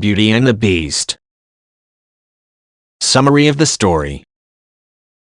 Beauty and the Beast. Summary of the story.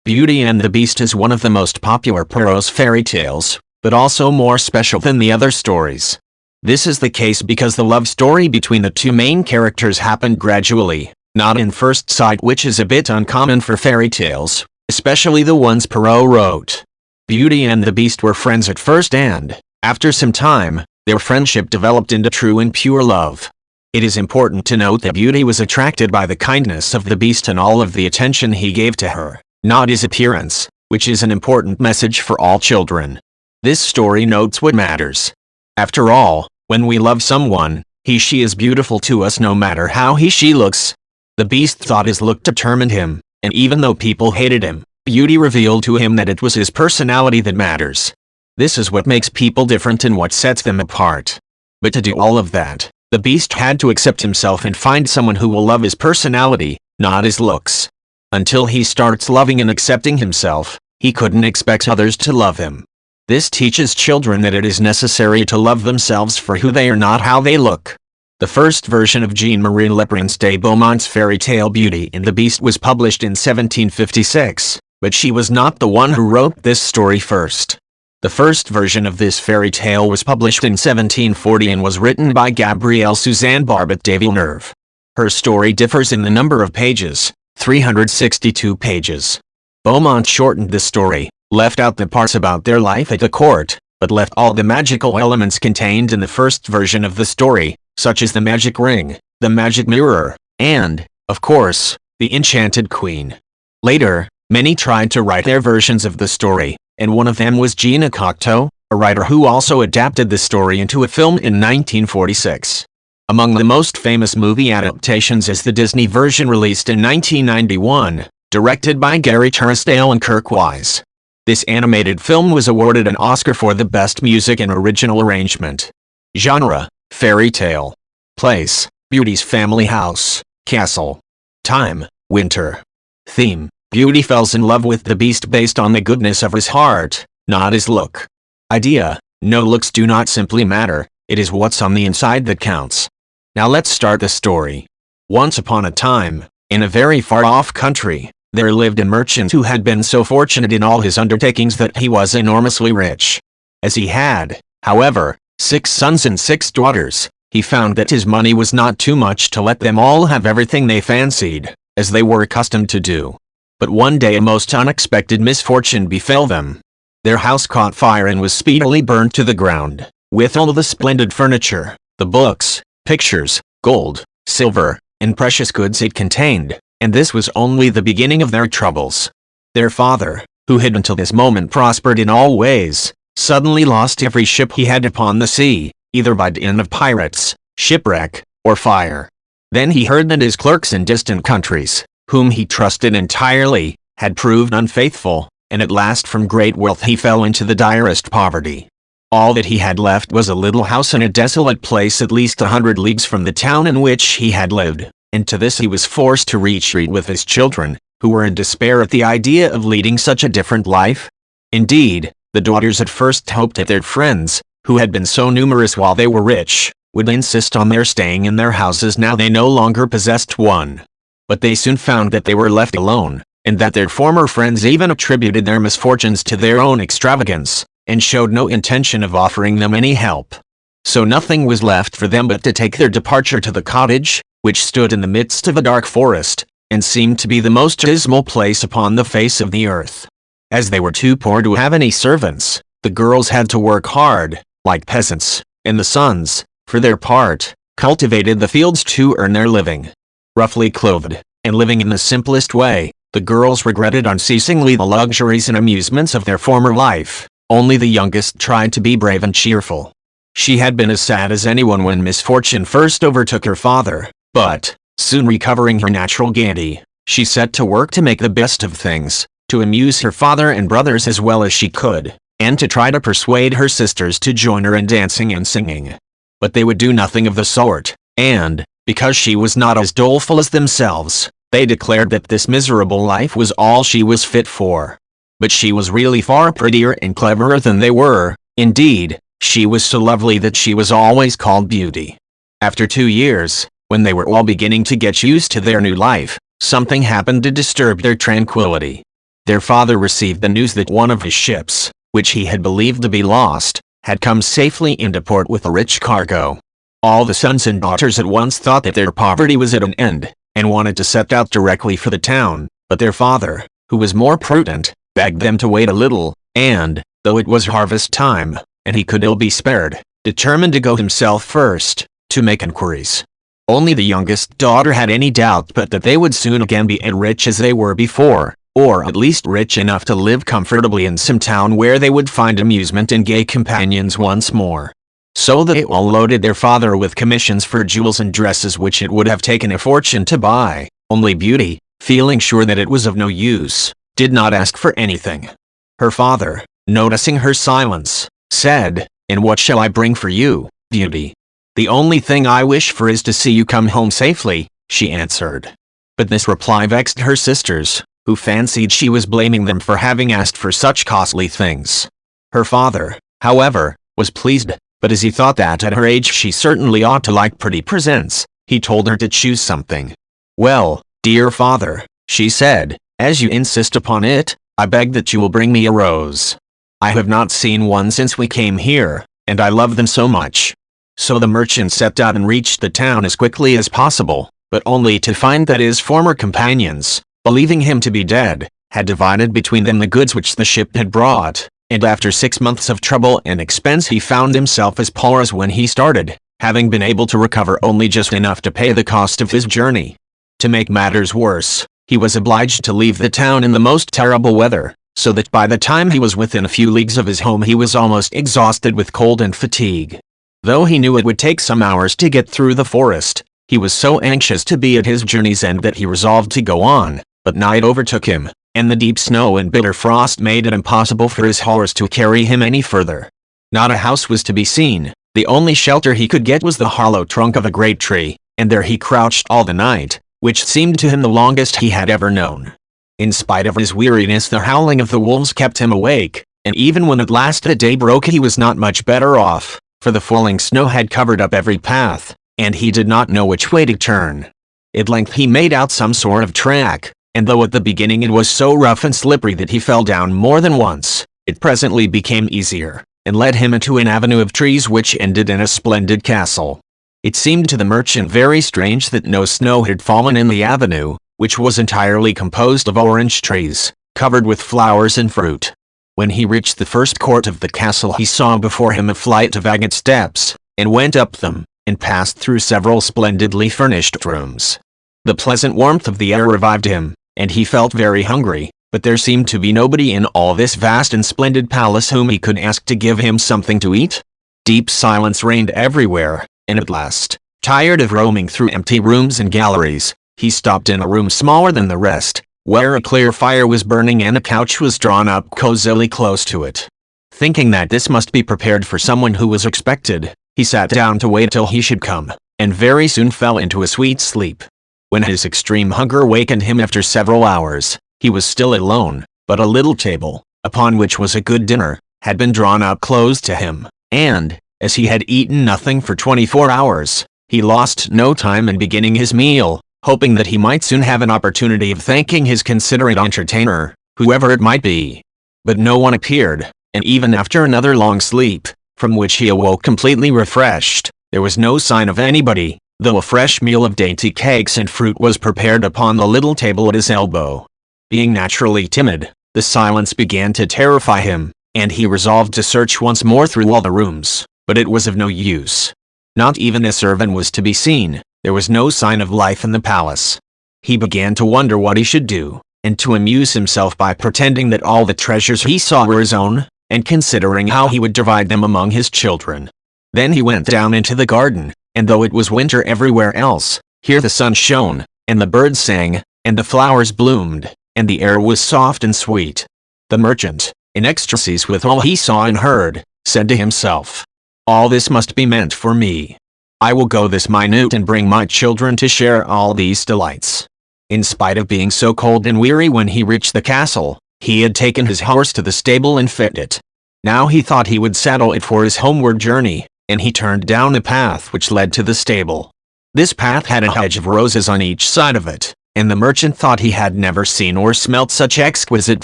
Beauty and the Beast is one of the most popular Perrault's fairy tales, but also more special than the other stories. This is the case because the love story between the two main characters happened gradually, not in first sight, which is a bit uncommon for fairy tales, especially the ones Perrault wrote. Beauty and the Beast were friends at first and, after some time, their friendship developed into true and pure love. It is important to note that Beauty was attracted by the kindness of the Beast and all of the attention he gave to her, not his appearance, which is an important message for all children. This story notes what matters. After all, when we love someone, he/she is beautiful to us no matter how he/she looks. The Beast thought his look determined him, and even though people hated him, Beauty revealed to him that it was his personality that matters. This is what makes people different and what sets them apart. But to do all of that, the Beast had to accept himself and find someone who will love his personality, not his looks. Until he starts loving and accepting himself, he couldn't expect others to love him. This teaches children that it is necessary to love themselves for who they are, not how they look. The first version of Jean-Marie Le Prince de Beaumont's fairy tale Beauty and the Beast was published in 1756, but she was not the one who wrote this story first. The first version of this fairy tale was published in 1740 and was written by Gabrielle Suzanne Barbot de Villeneuve. Her story differs in the number of pages, 362 pages. Beaumont shortened the story, left out the parts about their life at the court, but left all the magical elements contained in the first version of the story, such as the magic ring, the magic mirror, and, of course, the enchanted queen. Later, many tried to write their versions of the story, and one of them was Gina Cocteau, a writer who also adapted the story into a film in 1946. Among the most famous movie adaptations is the Disney version released in 1991, directed by Gary Tursdale and Kirk Wise. This animated film was awarded an Oscar for the Best Music and Original Arrangement. Genre: fairy tale. Place: Beauty's family house, castle. Time: winter. Theme: Beauty falls in love with the Beast based on the goodness of his heart, not his look. Idea: no looks do not simply matter, it is what's on the inside that counts. Now let's start the story. Once upon a time, in a very far-off country, there lived a merchant who had been so fortunate in all his undertakings that he was enormously rich. As he had, however, 6 sons and 6 daughters, he found that his money was not too much to let them all have everything they fancied, as they were accustomed to do. But one day a most unexpected misfortune befell them. Their house caught fire and was speedily burned to the ground, with all the splendid furniture, the books, pictures, gold, silver, and precious goods it contained, and this was only the beginning of their troubles. Their father, who had until this moment prospered in all ways, suddenly lost every ship he had upon the sea, either by den of pirates, shipwreck, or fire. Then he heard that his clerks in distant countries, whom he trusted entirely, had proved unfaithful, and at last from great wealth he fell into the direst poverty. All that he had left was a little house in a desolate place at least 100 leagues from the town in which he had lived, and to this he was forced to retreat with his children, who were in despair at the idea of leading such a different life. Indeed, the daughters at first hoped that their friends, who had been so numerous while they were rich, would insist on their staying in their houses now they no longer possessed one. But they soon found that they were left alone, and that their former friends even attributed their misfortunes to their own extravagance, and showed no intention of offering them any help. So nothing was left for them but to take their departure to the cottage, which stood in the midst of a dark forest, and seemed to be the most dismal place upon the face of the earth. As they were too poor to have any servants, the girls had to work hard, like peasants, and the sons, for their part, cultivated the fields to earn their living. Roughly clothed, and living in the simplest way, the girls regretted unceasingly the luxuries and amusements of their former life. Only the youngest tried to be brave and cheerful. She had been as sad as anyone when misfortune first overtook her father, but, soon recovering her natural gaiety, she set to work to make the best of things, to amuse her father and brothers as well as she could, and to try to persuade her sisters to join her in dancing and singing. But they would do nothing of the sort, and, because she was not as doleful as themselves, they declared that this miserable life was all she was fit for. But she was really far prettier and cleverer than they were. Indeed, she was so lovely that she was always called Beauty. After 2 years, When they were all beginning to get used to their new life, something happened to disturb their tranquility. Their father received the news that one of his ships, which he had believed to be lost, had come safely into port with a rich cargo. All the sons and daughters at once thought that their poverty was at an end, and wanted to set out directly for the town, but their father, who was more prudent, begged them to wait a little, and, though it was harvest time, and he could ill be spared, determined to go himself first, to make inquiries. Only the youngest daughter had any doubt but that they would soon again be as rich as they were before, or at least rich enough to live comfortably in some town where they would find amusement and gay companions once more. So they all loaded their father with commissions for jewels and dresses which it would have taken a fortune to buy. Only Beauty, feeling sure that it was of no use, did not ask for anything. Her father, noticing her silence, said, "And what shall I bring for you, Beauty?" "The only thing I wish for is to see you come home safely," she answered. But this reply vexed her sisters, who fancied she was blaming them for having asked for such costly things. Her father, however, was pleased, but as he thought that at her age she certainly ought to like pretty presents, he told her to choose something. "Well, dear father," she said, "as you insist upon it, I beg that you will bring me a rose. I have not seen one since we came here, and I love them so much." So the merchant set out and reached the town as quickly as possible, but only to find that his former companions, believing him to be dead, had divided between them the goods which the ship had brought, and after 6 months of trouble and expense he found himself as poor as when he started, having been able to recover only just enough to pay the cost of his journey. To make matters worse, he was obliged to leave the town in the most terrible weather, so that by the time he was within a few leagues of his home he was almost exhausted with cold and fatigue. Though he knew it would take some hours to get through the forest, he was so anxious to be at his journey's end that he resolved to go on, but night overtook him, and the deep snow and bitter frost made it impossible for his horse to carry him any further. Not a house was to be seen, the only shelter he could get was the hollow trunk of a great tree, and there he crouched all the night, which seemed to him the longest he had ever known. In spite of his weariness the howling of the wolves kept him awake, and even when at last the day broke he was not much better off, for the falling snow had covered up every path, and he did not know which way to turn. At length he made out some sort of track, and though at the beginning it was so rough and slippery that he fell down more than once, it presently became easier, and led him into an avenue of trees which ended in a splendid castle. It seemed to the merchant very strange that no snow had fallen in the avenue, which was entirely composed of orange trees, covered with flowers and fruit. When he reached the first court of the castle he saw before him a flight of agate steps, and went up them, and passed through several splendidly furnished rooms. The pleasant warmth of the air revived him, and he felt very hungry, but there seemed to be nobody in all this vast and splendid palace whom he could ask to give him something to eat. Deep silence reigned everywhere, and at last, tired of roaming through empty rooms and galleries, he stopped in a room smaller than the rest, where a clear fire was burning and a couch was drawn up cozily close to it. Thinking that this must be prepared for someone who was expected, he sat down to wait till he should come, and very soon fell into a sweet sleep. When his extreme hunger wakened him after several hours, he was still alone, but a little table, upon which was a good dinner, had been drawn up close to him, and, as he had eaten nothing for 24 hours, he lost no time in beginning his meal, hoping that he might soon have an opportunity of thanking his considerate entertainer, whoever it might be. But no one appeared, and even after another long sleep, from which he awoke completely refreshed, there was no sign of anybody, though a fresh meal of dainty cakes and fruit was prepared upon the little table at his elbow. Being naturally timid, the silence began to terrify him, and he resolved to search once more through all the rooms, but it was of no use. Not even a servant was to be seen. There was no sign of life in the palace. He began to wonder what he should do, and to amuse himself by pretending that all the treasures he saw were his own, and considering how he would divide them among his children. Then he went down into the garden, and though it was winter everywhere else, here the sun shone, and the birds sang, and the flowers bloomed, and the air was soft and sweet. The merchant, in ecstasies with all he saw and heard, said to himself, "All this must be meant for me. I will go this minute and bring my children to share all these delights." In spite of being so cold and weary when he reached the castle, he had taken his horse to the stable and fed it. Now he thought he would saddle it for his homeward journey, and he turned down a path which led to the stable. This path had a hedge of roses on each side of it, and the merchant thought he had never seen or smelt such exquisite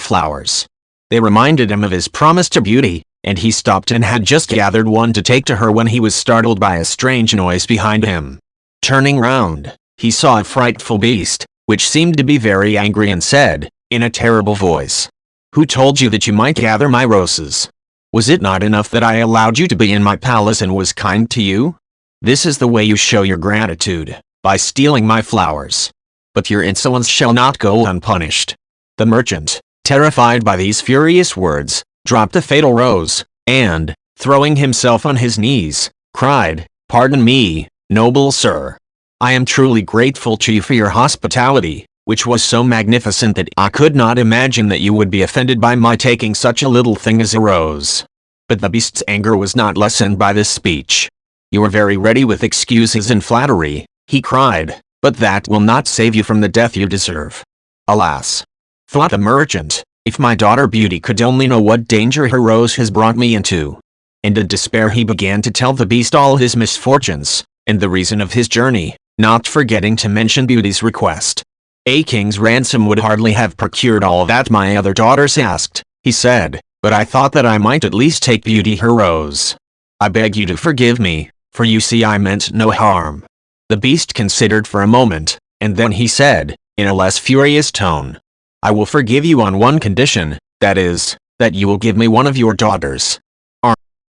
flowers. They reminded him of his promise to Beauty, and he stopped and had just gathered one to take to her when he was startled by a strange noise behind him. Turning round, he saw a frightful beast, which seemed to be very angry and said, in a terrible voice, "Who told you that you might gather my roses? Was it not enough that I allowed you to be in my palace and was kind to you? This is the way you show your gratitude, by stealing my flowers. But your insolence shall not go unpunished." The merchant, terrified by these furious words, dropped the fatal rose, and, throwing himself on his knees, cried, "Pardon me, noble sir. I am truly grateful to you for your hospitality, which was so magnificent that I could not imagine that you would be offended by my taking such a little thing as a rose." But the beast's anger was not lessened by this speech. "You are very ready with excuses and flattery," he cried, "but that will not save you from the death you deserve." "Alas," thought the merchant, "if my daughter Beauty could only know what danger her rose has brought me into." And in despair he began to tell the beast all his misfortunes, and the reason of his journey, not forgetting to mention Beauty's request. "A king's ransom would hardly have procured all that my other daughters asked," he said, "but I thought that I might at least take Beauty her rose. I beg you to forgive me, for you see I meant no harm." The beast considered for a moment, and then he said, in a less furious tone, "I will forgive you on one condition, that is, that you will give me one of your daughters."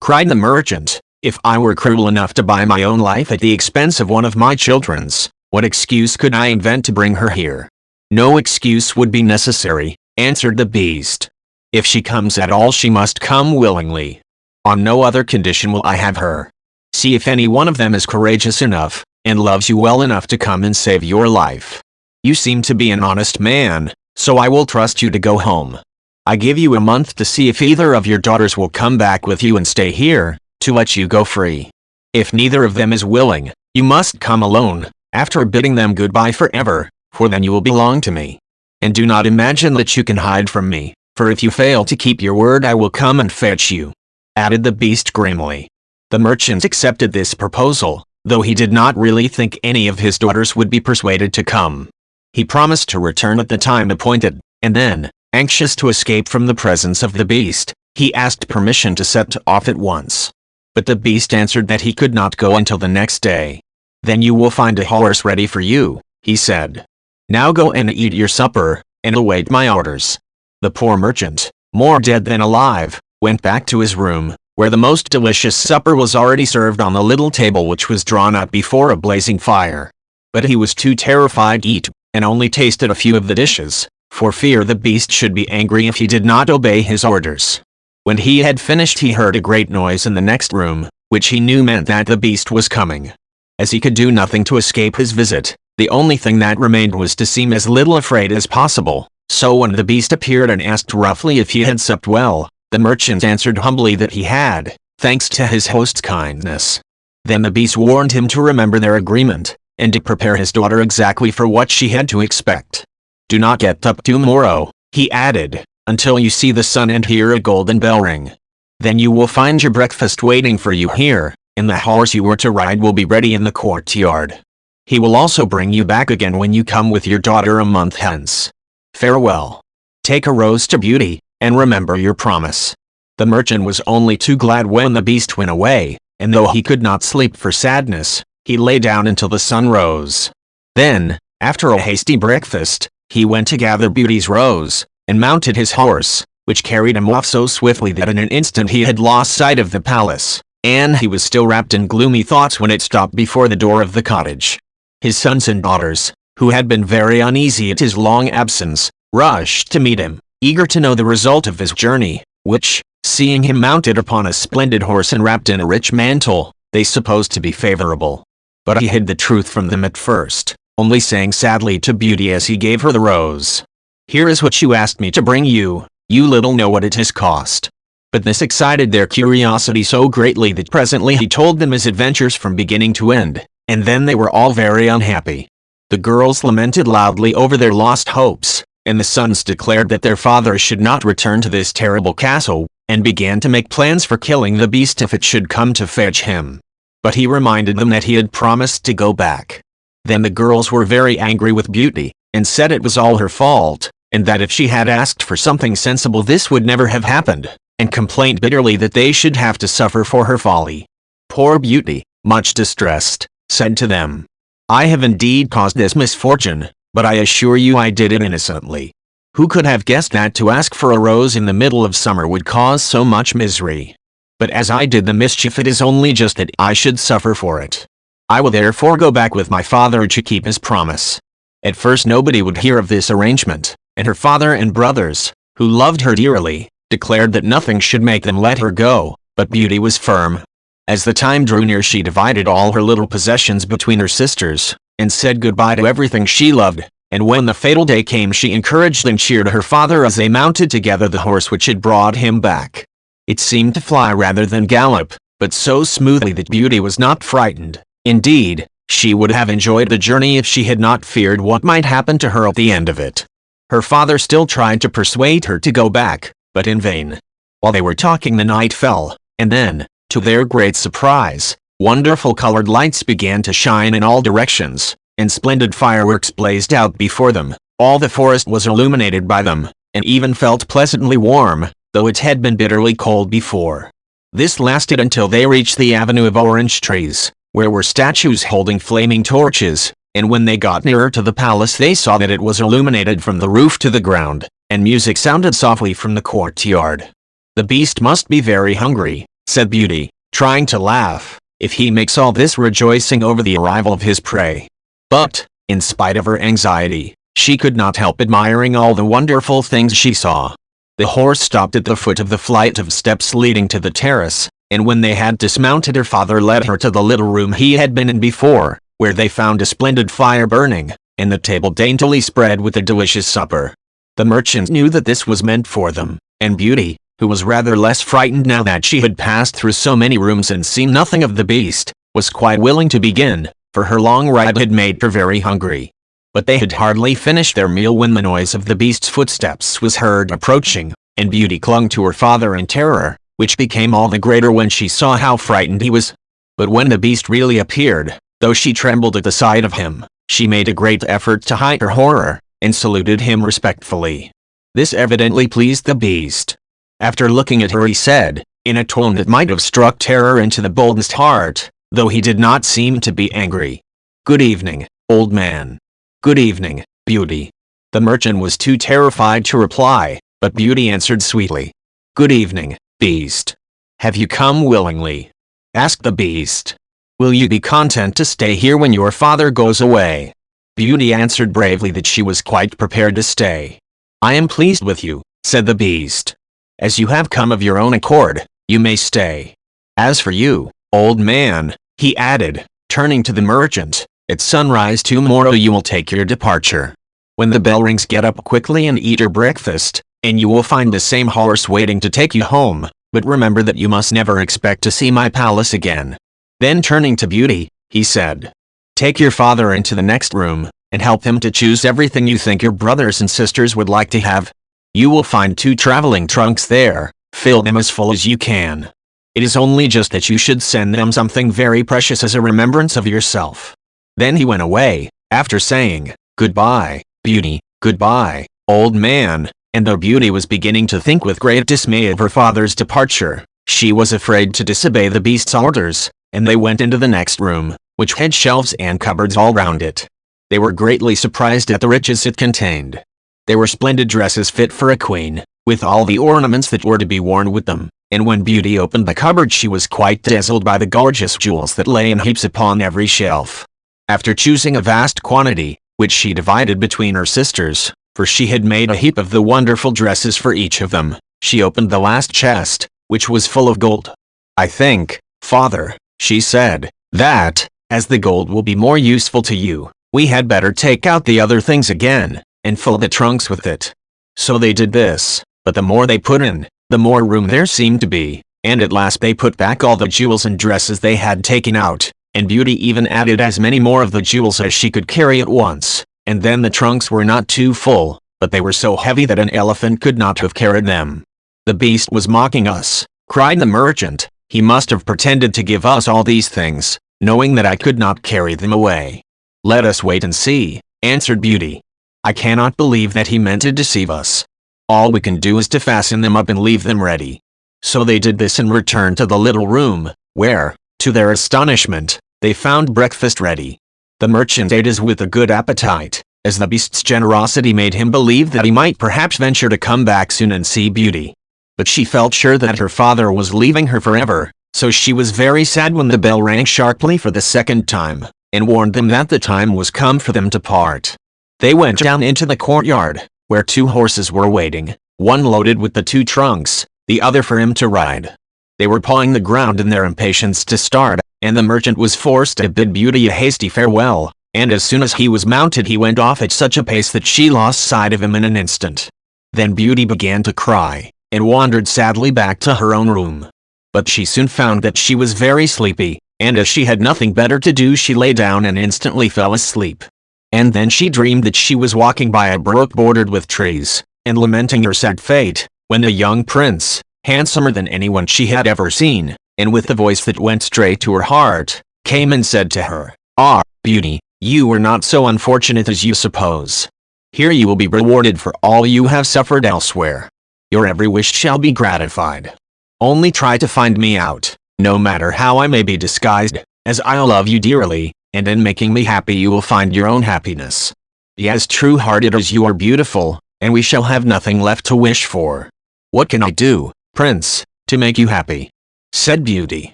Cried the merchant, "If I were cruel enough to buy my own life at the expense of one of my children's, what excuse could I invent to bring her here?" "No excuse would be necessary," answered the beast. "If she comes at all she must come willingly. On no other condition will I have her. See if any one of them is courageous enough, and loves you well enough to come and save your life. You seem to be an honest man, so I will trust you to go home. I give you a month to see if either of your daughters will come back with you and stay here, to let you go free. If neither of them is willing, you must come alone, after bidding them goodbye forever, for then you will belong to me. And do not imagine that you can hide from me, for if you fail to keep your word I will come and fetch you," added the beast grimly. The merchant accepted this proposal, though he did not really think any of his daughters would be persuaded to come. He promised to return at the time appointed, and then, anxious to escape from the presence of the beast, he asked permission to set off at once. But the beast answered that he could not go until the next day. "Then you will find a horse ready for you," he said. "Now go and eat your supper, and await my orders." The poor merchant, more dead than alive, went back to his room, where the most delicious supper was already served on the little table which was drawn up before a blazing fire. But he was too terrified to eat, and only tasted a few of the dishes, for fear the beast should be angry if he did not obey his orders. When he had finished he heard a great noise in the next room, which he knew meant that the beast was coming. As he could do nothing to escape his visit, the only thing that remained was to seem as little afraid as possible. So when the beast appeared and asked roughly if he had supped well, the merchant answered humbly that he had, thanks to his host's kindness. Then the beast warned him to remember their agreement, and to prepare his daughter exactly for what she had to expect. "Do not get up tomorrow," he added, "until you see the sun and hear a golden bell ring. Then you will find your breakfast waiting for you here, and the horse you were to ride will be ready in the courtyard. He will also bring you back again when you come with your daughter a month hence. Farewell. Take a rose to Beauty, and remember your promise." The merchant was only too glad when the beast went away, and though he could not sleep for sadness, he lay down until the sun rose. Then, after a hasty breakfast, he went to gather Beauty's rose, and mounted his horse, which carried him off so swiftly that in an instant he had lost sight of the palace, and he was still wrapped in gloomy thoughts when it stopped before the door of the cottage. His sons and daughters, who had been very uneasy at his long absence, rushed to meet him, eager to know the result of his journey, which, seeing him mounted upon a splendid horse and wrapped in a rich mantle, they supposed to be favorable. But he hid the truth from them at first, only saying sadly to Beauty as he gave her the rose, "Here is what you asked me to bring you, you little know what it has cost." But this excited their curiosity so greatly that presently he told them his adventures from beginning to end, and then they were all very unhappy. The girls lamented loudly over their lost hopes, and the sons declared that their father should not return to this terrible castle, and began to make plans for killing the beast if it should come to fetch him. But he reminded them that he had promised to go back, Then the girls were very angry with Beauty, and said it was all her fault, and that if she had asked for something sensible this would never have happened, and complained bitterly that they should have to suffer for her folly. Poor Beauty, much distressed, said to them, "I have indeed caused this misfortune, but I assure you I did it innocently. Who could have guessed that to ask for a rose in the middle of summer would cause so much misery? But as I did the mischief it is only just that I should suffer for it. I will therefore go back with my father to keep his promise." At first nobody would hear of this arrangement, and her father and brothers, who loved her dearly, declared that nothing should make them let her go, but Beauty was firm. As the time drew near she divided all her little possessions between her sisters, and said goodbye to everything she loved, and when the fatal day came she encouraged and cheered her father as they mounted together the horse which had brought him back. It seemed to fly rather than gallop, but so smoothly that Beauty was not frightened. Indeed, she would have enjoyed the journey if she had not feared what might happen to her at the end of it. Her father still tried to persuade her to go back, but in vain. While they were talking the night fell, and then, to their great surprise, wonderful colored lights began to shine in all directions, and splendid fireworks blazed out before them. All the forest was illuminated by them, and even felt pleasantly warm, though it had been bitterly cold before. This lasted until they reached the avenue of orange trees, where were statues holding flaming torches, and when they got nearer to the palace they saw that it was illuminated from the roof to the ground, and music sounded softly from the courtyard. "The beast must be very hungry," said Beauty, trying to laugh, "if he makes all this rejoicing over the arrival of his prey." But, in spite of her anxiety, she could not help admiring all the wonderful things she saw. The horse stopped at the foot of the flight of steps leading to the terrace, and when they had dismounted her father led her to the little room he had been in before, where they found a splendid fire burning, and the table daintily spread with a delicious supper. The merchant knew that this was meant for them, and Beauty, who was rather less frightened now that she had passed through so many rooms and seen nothing of the beast, was quite willing to begin, for her long ride had made her very hungry. But they had hardly finished their meal when the noise of the beast's footsteps was heard approaching, and Beauty clung to her father in terror, which became all the greater when she saw how frightened he was. But when the beast really appeared, though she trembled at the sight of him, she made a great effort to hide her horror, and saluted him respectfully. This evidently pleased the beast. After looking at her he said, in a tone that might have struck terror into the boldest heart, though he did not seem to be angry, "Good evening, old man." "Good evening, Beauty." The merchant was too terrified to reply, but Beauty answered sweetly, "Good evening, beast. Have you come willingly?" asked the beast. "Will you be content to stay here when your father goes away?" Beauty answered bravely that she was quite prepared to stay. "I am pleased with you," said the beast. "As you have come of your own accord, you may stay. As for you, old man," he added, turning to the merchant, "at sunrise tomorrow you will take your departure. When the bell rings get up quickly and eat your breakfast, and you will find the same horse waiting to take you home, but remember that you must never expect to see my palace again." Then turning to Beauty, he said, "Take your father into the next room, and help him to choose everything you think your brothers and sisters would like to have. You will find 2 traveling trunks there, fill them as full as you can. It is only just that you should send them something very precious as a remembrance of yourself." Then he went away, after saying, "Goodbye, Beauty, goodbye, old man," and though Beauty was beginning to think with great dismay of her father's departure, she was afraid to disobey the beast's orders, and they went into the next room, which had shelves and cupboards all round it. They were greatly surprised at the riches it contained. There were splendid dresses fit for a queen, with all the ornaments that were to be worn with them, and when Beauty opened the cupboard she was quite dazzled by the gorgeous jewels that lay in heaps upon every shelf. After choosing a vast quantity, which she divided between her sisters, for she had made a heap of the wonderful dresses for each of them, she opened the last chest, which was full of gold. "I think, father," she said, "that, as the gold will be more useful to you, we had better take out the other things again, and fill the trunks with it." So they did this, but the more they put in, the more room there seemed to be, and at last they put back all the jewels and dresses they had taken out, and Beauty even added as many more of the jewels as she could carry at once, and then the trunks were not too full, but they were so heavy that an elephant could not have carried them. "The beast was mocking us," cried the merchant. "He must have pretended to give us all these things, knowing that I could not carry them away. "Let us wait and see," answered Beauty. "I cannot believe that he meant to deceive us. All we can do is to fasten them up and leave them ready." So they did this and returned to the little room, where, to their astonishment, they found breakfast ready. The merchant ate as with a good appetite, as the beast's generosity made him believe that he might perhaps venture to come back soon and see Beauty. But she felt sure that her father was leaving her forever, so she was very sad when the bell rang sharply for the second time, and warned them that the time was come for them to part. They went down into the courtyard, where 2 horses were waiting, one loaded with the 2 trunks, the other for him to ride. They were pawing the ground in their impatience to start, and the merchant was forced to bid Beauty a hasty farewell, and as soon as he was mounted he went off at such a pace that she lost sight of him in an instant. Then Beauty began to cry, and wandered sadly back to her own room. But she soon found that she was very sleepy, and as she had nothing better to do she lay down and instantly fell asleep. And then she dreamed that she was walking by a brook bordered with trees, and lamenting her sad fate, when a young prince, handsomer than anyone she had ever seen, and with a voice that went straight to her heart, came and said to her, "Ah, Beauty, you were not so unfortunate as you suppose. Here you will be rewarded for all you have suffered elsewhere. Your every wish shall be gratified. Only try to find me out, no matter how I may be disguised, as I love you dearly, and in making me happy you will find your own happiness. Be as true-hearted as you are beautiful, and we shall have nothing left to wish for." "What can I do, Prince, to make you happy?" said Beauty.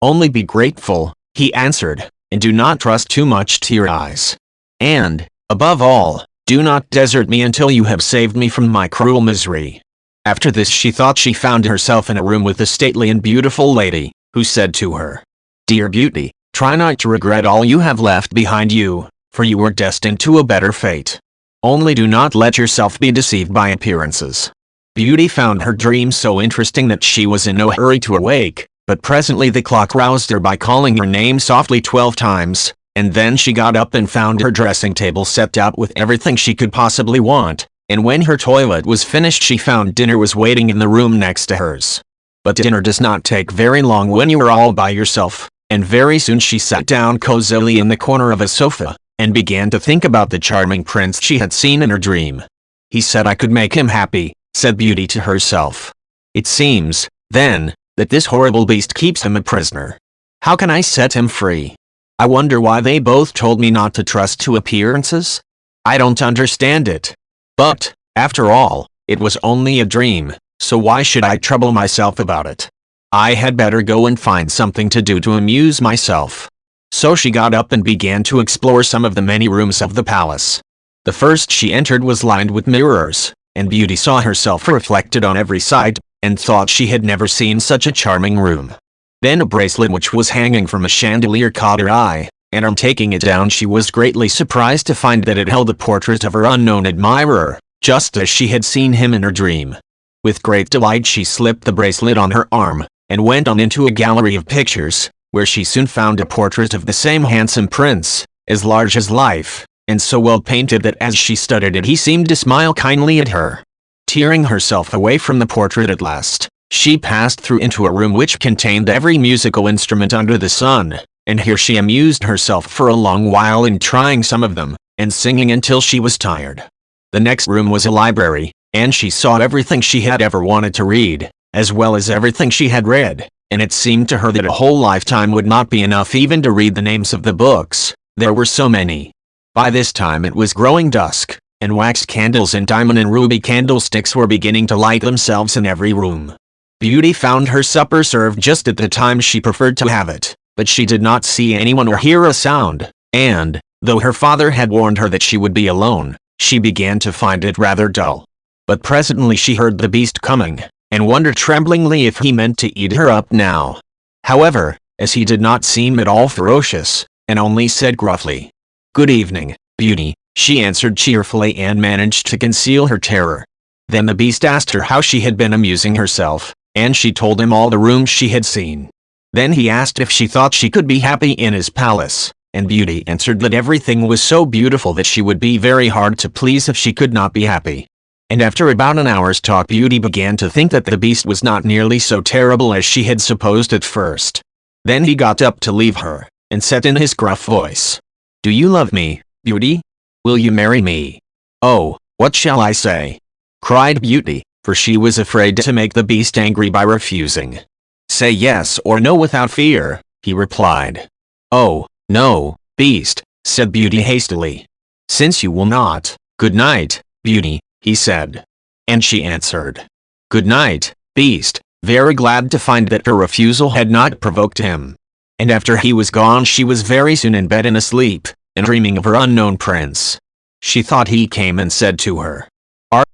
"Only be grateful," he answered, "and do not trust too much to your eyes. And, above all, do not desert me until you have saved me from my cruel misery." After this she thought she found herself in a room with a stately and beautiful lady, who said to her, "Dear Beauty, try not to regret all you have left behind you, for you are destined to a better fate. Only do not let yourself be deceived by appearances." Beauty found her dream so interesting that she was in no hurry to awake, but presently the clock roused her by calling her name softly 12 times, and then she got up and found her dressing table set out with everything she could possibly want, and when her toilet was finished she found dinner was waiting in the room next to hers. But dinner does not take very long when you are all by yourself, and very soon she sat down cozily in the corner of a sofa, and began to think about the charming prince she had seen in her dream. "He said I could make him happy," said Beauty to herself. "It seems, then, that this horrible beast keeps him a prisoner. How can I set him free? I wonder why they both told me not to trust to appearances? I don't understand it. But, after all, it was only a dream, so why should I trouble myself about it? I had better go and find something to do to amuse myself." So she got up and began to explore some of the many rooms of the palace. The first she entered was lined with mirrors, and Beauty saw herself reflected on every side, and thought she had never seen such a charming room. Then a bracelet which was hanging from a chandelier caught her eye, and on taking it down she was greatly surprised to find that it held a portrait of her unknown admirer, just as she had seen him in her dream. With great delight she slipped the bracelet on her arm, and went on into a gallery of pictures, where she soon found a portrait of the same handsome prince, as large as life, and so well painted that as she studied it he seemed to smile kindly at her. Tearing herself away from the portrait at last, she passed through into a room which contained every musical instrument under the sun, and here she amused herself for a long while in trying some of them, and singing until she was tired. The next room was a library, and she saw everything she had ever wanted to read, as well as everything she had read, and it seemed to her that a whole lifetime would not be enough even to read the names of the books, there were so many. By this time it was growing dusk, and wax candles and diamond and ruby candlesticks were beginning to light themselves in every room. Beauty found her supper served just at the time she preferred to have it, but she did not see anyone or hear a sound, and, though her father had warned her that she would be alone, she began to find it rather dull. But presently she heard the beast coming, and wondered tremblingly if he meant to eat her up now. However, as he did not seem at all ferocious, and only said gruffly, "Good evening, Beauty," she answered cheerfully and managed to conceal her terror. Then the beast asked her how she had been amusing herself, and she told him all the rooms she had seen. Then he asked if she thought she could be happy in his palace, and Beauty answered that everything was so beautiful that she would be very hard to please if she could not be happy. And after about an hour's talk Beauty began to think that the beast was not nearly so terrible as she had supposed at first. Then he got up to leave her, and said in his gruff voice, Do you love me, Beauty? Will you marry me? Oh, what shall I say? Cried Beauty, for she was afraid to make the beast angry by refusing. Say yes or no without fear, he replied. Oh, no, Beast, said Beauty hastily. Since you will not, good night, Beauty, he said. And she answered. Good night, Beast, very glad to find that her refusal had not provoked him. And after he was gone she was very soon in bed and asleep, and dreaming of her unknown prince. She thought he came and said to her,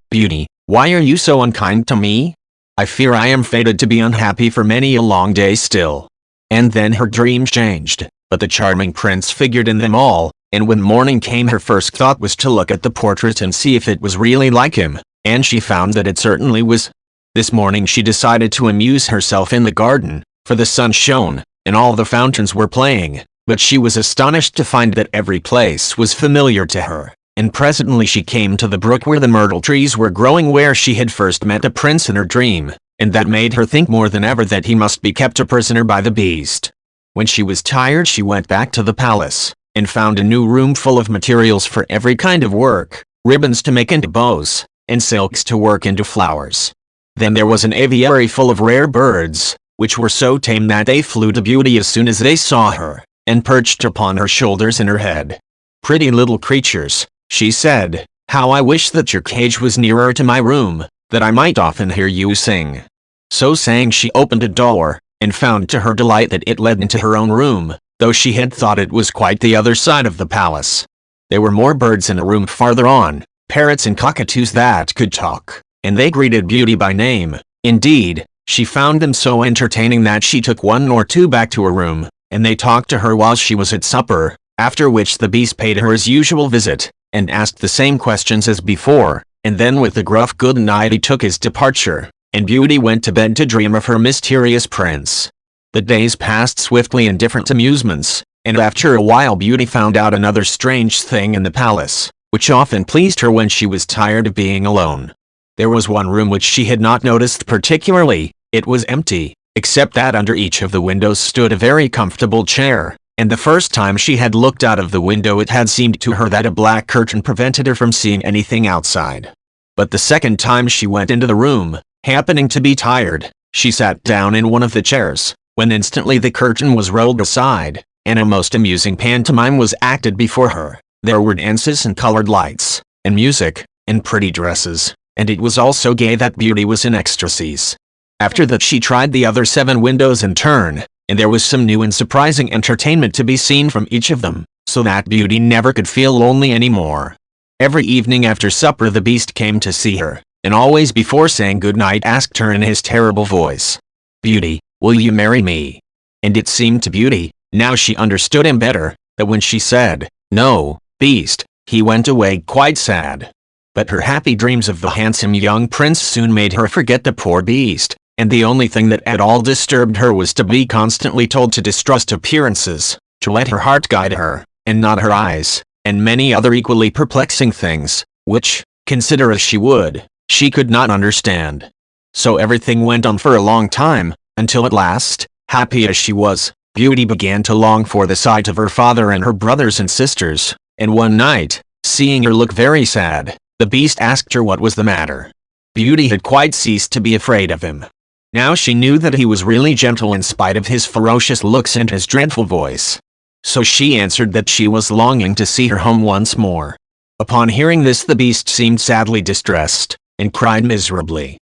Beauty, why are you so unkind to me? I fear I am fated to be unhappy for many a long day still. And then her dreams changed, but the charming prince figured in them all, and when morning came her first thought was to look at the portrait and see if it was really like him, and she found that it certainly was. This morning she decided to amuse herself in the garden, for the sun shone, and all the fountains were playing, but she was astonished to find that every place was familiar to her, and presently she came to the brook where the myrtle trees were growing where she had first met the prince in her dream, and that made her think more than ever that he must be kept a prisoner by the beast. When she was tired she went back to the palace, and found a new room full of materials for every kind of work, ribbons to make into bows, and silks to work into flowers. Then there was an aviary full of rare birds, which were so tame that they flew to Beauty as soon as they saw her, and perched upon her shoulders and her head. Pretty little creatures, she said, how I wish that your cage was nearer to my room, that I might often hear you sing. So saying she opened a door, and found to her delight that it led into her own room, though she had thought it was quite the other side of the palace. There were more birds in a room farther on, parrots and cockatoos that could talk, and they greeted Beauty by name. Indeed, she found them so entertaining that she took one or two back to her room, and they talked to her while she was at supper, after which the beast paid her his usual visit, and asked the same questions as before, and then with a gruff good night he took his departure, and Beauty went to bed to dream of her mysterious prince. The days passed swiftly in different amusements, and after a while Beauty found out another strange thing in the palace, which often pleased her when she was tired of being alone. There was one room which she had not noticed particularly. It was empty, except that under each of the windows stood a very comfortable chair, and the first time she had looked out of the window it had seemed to her that a black curtain prevented her from seeing anything outside. But the second time she went into the room, happening to be tired, she sat down in one of the chairs, when instantly the curtain was rolled aside, and a most amusing pantomime was acted before her. There were dances and colored lights, and music, and pretty dresses, and it was all so gay that Beauty was in ecstasies. After that she tried the other 7 windows in turn, and there was some new and surprising entertainment to be seen from each of them, so that Beauty never could feel lonely anymore. Every evening after supper the beast came to see her, and always before saying good night asked her in his terrible voice, Beauty, will you marry me? And it seemed to Beauty, now she understood him better, that when she said, no, Beast, he went away quite sad. But her happy dreams of the handsome young prince soon made her forget the poor beast, and the only thing that at all disturbed her was to be constantly told to distrust appearances, to let her heart guide her, and not her eyes, and many other equally perplexing things, which, consider as she would, she could not understand. So everything went on for a long time, until at last, happy as she was, Beauty began to long for the sight of her father and her brothers and sisters, and one night, seeing her look very sad, the beast asked her what was the matter. Beauty had quite ceased to be afraid of him. Now she knew that he was really gentle in spite of his ferocious looks and his dreadful voice. So she answered that she was longing to see her home once more. Upon hearing this the beast seemed sadly distressed, and cried miserably,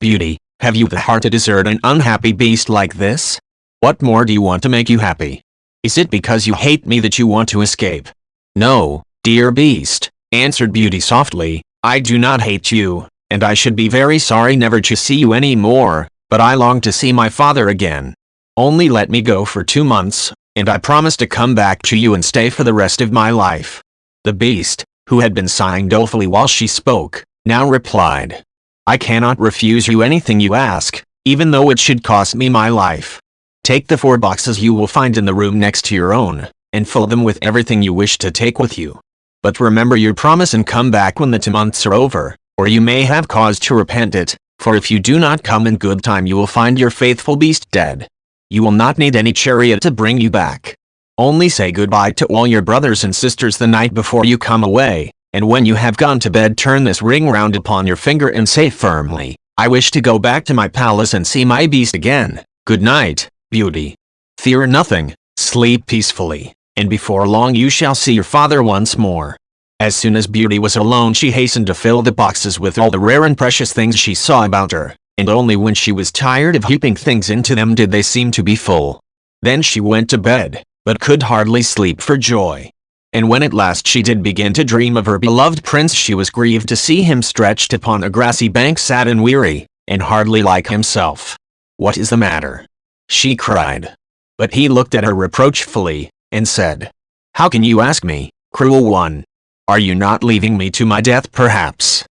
Beauty, have you the heart to desert an unhappy beast like this? What more do you want to make you happy? Is it because you hate me that you want to escape? No, dear beast, answered Beauty softly, I do not hate you, and I should be very sorry never to see you any more, but I long to see my father again. Only let me go for 2 months, and I promise to come back to you and stay for the rest of my life. The beast, who had been sighing dolefully while she spoke, now replied, I cannot refuse you anything you ask, even though it should cost me my life. Take the 4 boxes you will find in the room next to your own, and fill them with everything you wish to take with you. But remember your promise and come back when the 2 months are over, or you may have cause to repent it, for if you do not come in good time you will find your faithful beast dead. You will not need any chariot to bring you back. Only say goodbye to all your brothers and sisters the night before you come away, and when you have gone to bed turn this ring round upon your finger and say firmly, 'I wish to go back to my palace and see my beast again. Good night, Beauty. Fear nothing, sleep peacefully, and before long you shall see your father once more.' As soon as Beauty was alone she hastened to fill the boxes with all the rare and precious things she saw about her, and only when she was tired of heaping things into them did they seem to be full. Then she went to bed, but could hardly sleep for joy. And when at last she did begin to dream of her beloved prince she was grieved to see him stretched upon a grassy bank sad and weary, and hardly like himself. 'What is the matter?' she cried. But he looked at her reproachfully, and said, 'How can you ask me, cruel one? Are you not leaving me to my death perhaps?'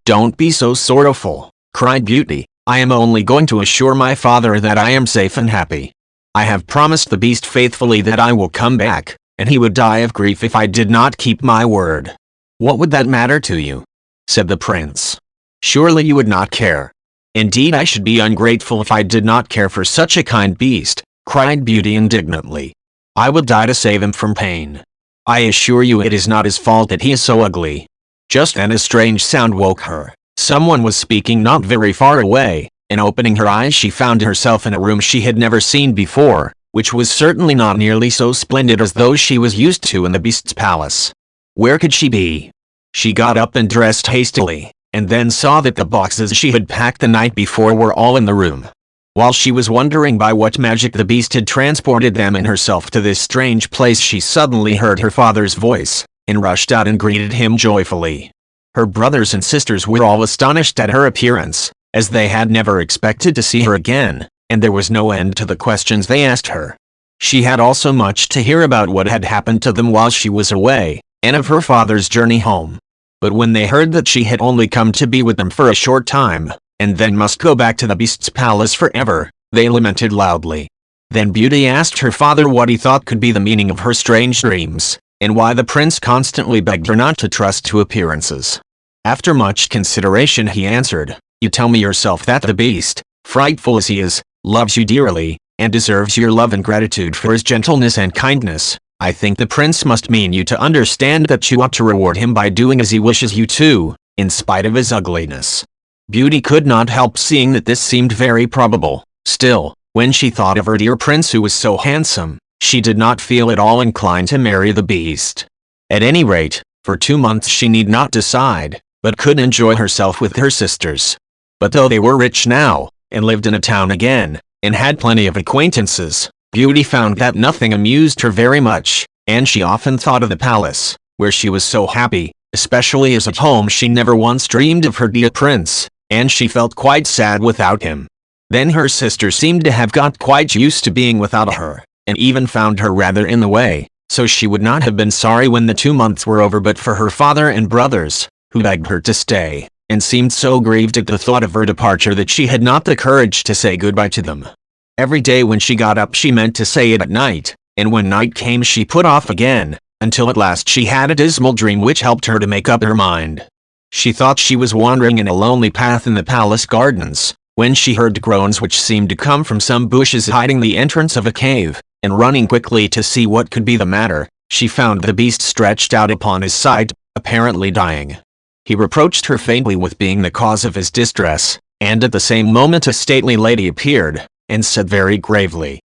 Don't be so sorrowful,' cried Beauty. 'I am only going to assure my father that I am safe and happy. I have promised the beast faithfully that I will come back, and he would die of grief if I did not keep my word.' 'What would that matter to you?' said the prince. 'Surely you would not care.' 'Indeed I should be ungrateful if I did not care for such a kind beast,' cried Beauty indignantly. 'I would die to save him from pain. I assure you it is not his fault that he is so ugly.' Just then a strange sound woke her. Someone was speaking not very far away, and opening her eyes she found herself in a room she had never seen before, which was certainly not nearly so splendid as those she was used to in the beast's palace. Where could she be? She got up and dressed hastily, and then saw that the boxes she had packed the night before were all in the room. While she was wondering by what magic the beast had transported them and herself to this strange place she suddenly heard her father's voice, and rushed out and greeted him joyfully. Her brothers and sisters were all astonished at her appearance, as they had never expected to see her again, and there was no end to the questions they asked her. She had also much to hear about what had happened to them while she was away, and of her father's journey home. But when they heard that she had only come to be with them for a short time, and then must go back to the beast's palace forever, they lamented loudly. Then Beauty asked her father what he thought could be the meaning of her strange dreams, and why the prince constantly begged her not to trust to appearances. After much consideration he answered, "You tell me yourself that the beast, frightful as he is, loves you dearly, and deserves your love and gratitude for his gentleness and kindness. I think the prince must mean you to understand that you ought to reward him by doing as he wishes you to, in spite of his ugliness." Beauty could not help seeing that this seemed very probable. Still, when she thought of her dear prince who was so handsome, she did not feel at all inclined to marry the beast. At any rate, for 2 months she need not decide, but could enjoy herself with her sisters. But though they were rich now, and lived in a town again, and had plenty of acquaintances, Beauty found that nothing amused her very much, and she often thought of the palace, where she was so happy, especially as at home she never once dreamed of her dear prince, and she felt quite sad without him. Then her sister seemed to have got quite used to being without her, and even found her rather in the way, so she would not have been sorry when the 2 months were over but for her father and brothers, who begged her to stay, and seemed so grieved at the thought of her departure that she had not the courage to say goodbye to them. Every day when she got up she meant to say it at night, and when night came she put off again, until at last she had a dismal dream which helped her to make up her mind. She thought she was wandering in a lonely path in the palace gardens, when she heard groans which seemed to come from some bushes hiding the entrance of a cave, and running quickly to see what could be the matter, she found the beast stretched out upon his side, apparently dying. He reproached her faintly with being the cause of his distress, and at the same moment a stately lady appeared, and said very gravely,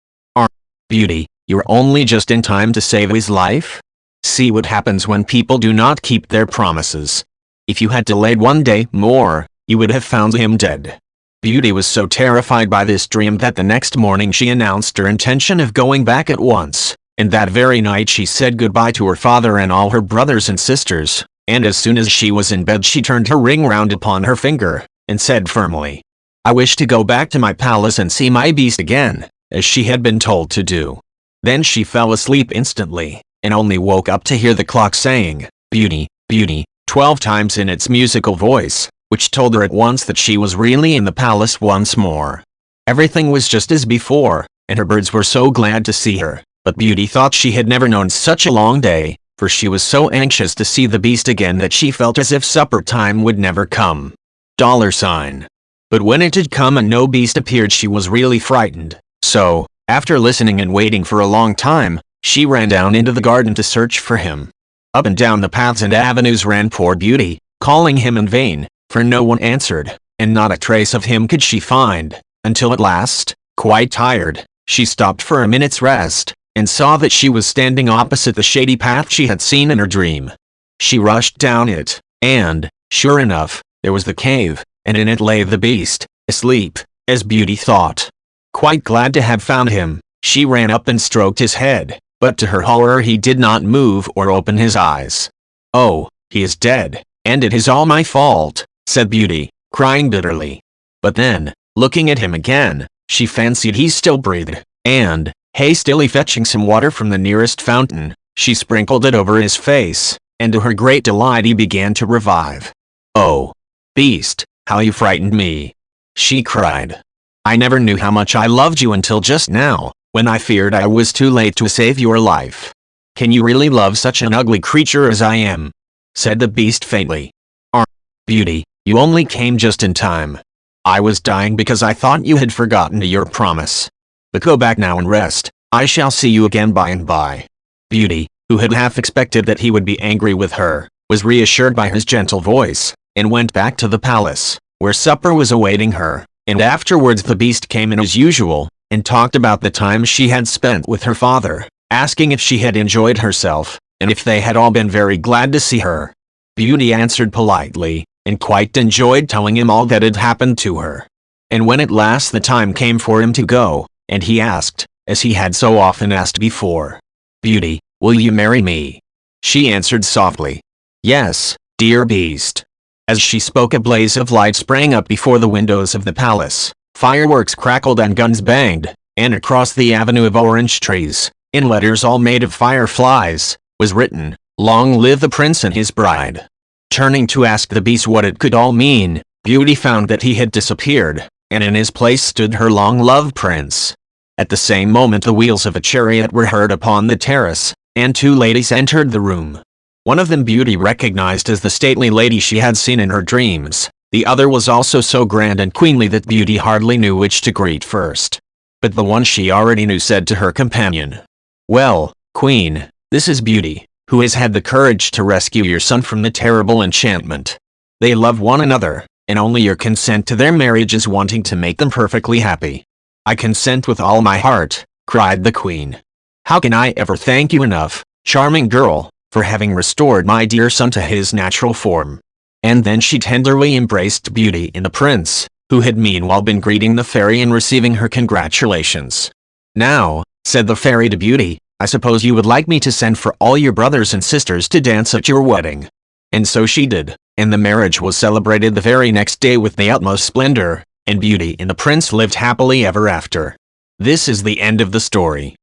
"Beauty, you're only just in time to save his life? See what happens when people do not keep their promises. If you had delayed 1 day more, you would have found him dead." Beauty was so terrified by this dream that the next morning she announced her intention of going back at once, and that very night she said goodbye to her father and all her brothers and sisters, and as soon as she was in bed she turned her ring round upon her finger, and said firmly, "I wish to go back to my palace and see my beast again," as she had been told to do. Then she fell asleep instantly, and only woke up to hear the clock saying, "Beauty, Beauty," 12 times in its musical voice, which told her at once that she was really in the palace once more. Everything was just as before, and her birds were so glad to see her, but Beauty thought she had never known such a long day, for she was so anxious to see the beast again that she felt as if supper time would never come. But when it did come and no beast appeared she was really frightened, so, after listening and waiting for a long time, She ran down into the garden to search for him. Up and down the paths and avenues ran poor Beauty, calling him in vain, for no one answered, and not a trace of him could she find, until at last, quite tired, she stopped for a minute's rest, and saw that she was standing opposite the shady path she had seen in her dream. She rushed down it, and, sure enough, there was the cave, and in it lay the beast, asleep, as Beauty thought. Quite glad to have found him, she ran up and stroked his head, but to her horror he did not move or open his eyes. "Oh, he is dead, and it is all my fault," said Beauty, crying bitterly. But then, looking at him again, she fancied he still breathed, and, hastily fetching some water from the nearest fountain, she sprinkled it over his face, and to her great delight he began to revive. "Oh, beast, how you frightened me!" she cried. "I never knew how much I loved you until just now, when I feared I was too late to save your life. Can you really love such an ugly creature as I am?" said the beast faintly. "Beauty, you only came just in time. I was dying because I thought you had forgotten your promise. But go back now and rest, I shall see you again by and by." Beauty, who had half expected that he would be angry with her, was reassured by his gentle voice, and went back to the palace, where supper was awaiting her, and afterwards the beast came in as usual, and talked about the time she had spent with her father, asking if she had enjoyed herself, and if they had all been very glad to see her. Beauty answered politely, and quite enjoyed telling him all that had happened to her. And when at last the time came for him to go, and he asked, as he had so often asked before, "Beauty, will you marry me?" she answered softly, "Yes, dear beast." As she spoke, a blaze of light sprang up before the windows of the palace. Fireworks crackled and guns banged, and across the avenue of orange trees, in letters all made of fireflies, was written, "Long live the prince and his bride." Turning to ask the beast what it could all mean, Beauty found that he had disappeared, and in his place stood her long-loved prince. At the same moment the wheels of a chariot were heard upon the terrace, and two ladies entered the room. One of them Beauty recognized as the stately lady she had seen in her dreams. The other was also so grand and queenly that Beauty hardly knew which to greet first. But the one she already knew said to her companion, "Well, Queen, this is Beauty, who has had the courage to rescue your son from the terrible enchantment. They love one another, and only your consent to their marriage is wanting to make them perfectly happy." "I consent with all my heart," cried the Queen. "How can I ever thank you enough, charming girl, for having restored my dear son to his natural form?" And then she tenderly embraced Beauty and the prince, who had meanwhile been greeting the fairy and receiving her congratulations. "Now," said the fairy to Beauty, "I suppose you would like me to send for all your brothers and sisters to dance at your wedding." And so she did, and the marriage was celebrated the very next day with the utmost splendor, and Beauty and the prince lived happily ever after. This is the end of the story.